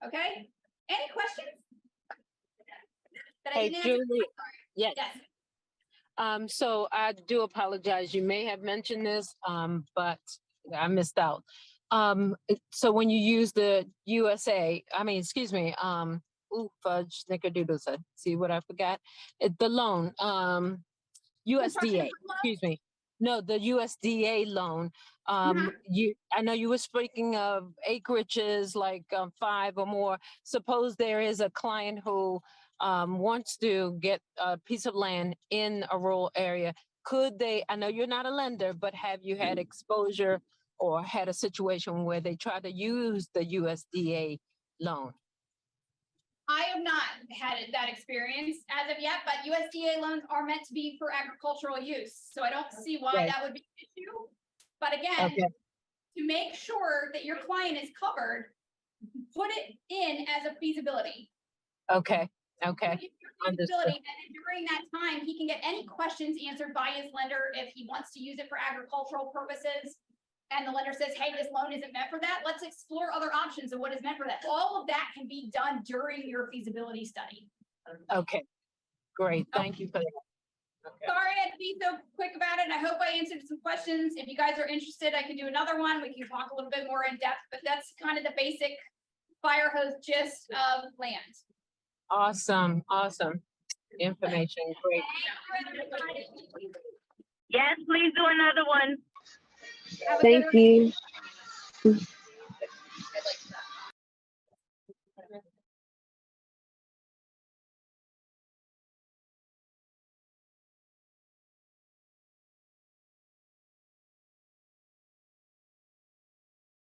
Okay? Any questions? That I Hey, didn't answer? Julie, yes. Yes. So I do apologize. You may have mentioned this, but I missed out. So when you use the fudge, snickerdoodles, see what I forgot? The loan, USDA, excuse me. No, the USDA loan. I know you were speaking of acreages like 5 or more. Suppose there is a client who wants to get a piece of land in a rural area. Could they, I know you're not a lender, but have you had exposure or had a situation where they try to use the USDA loan? I have not had that experience as of yet, but USDA loans are meant to be for agricultural use. So I don't see why Right. that would be an issue. But again, Okay. to make sure that your client is covered, put it in as a feasibility. Okay. Put it in your Understood. feasibility, and then during that time, he can get any questions answered by his lender if he wants to use it for agricultural purposes. And the lender says, hey, this loan isn't meant for that. Let's explore other options of what is meant for that. All of that can be done during your feasibility study. Okay. Great. Thank you for that. Okay. Sorry I had to be so quick about it. I hope I answered some questions. If you guys are interested, I can do another one. We can talk a little bit more in depth, but that's kind of the basic fire hose gist of land. Awesome. Information. Great. Thank you, everybody. Yes, please do another one. Have a good Thank you.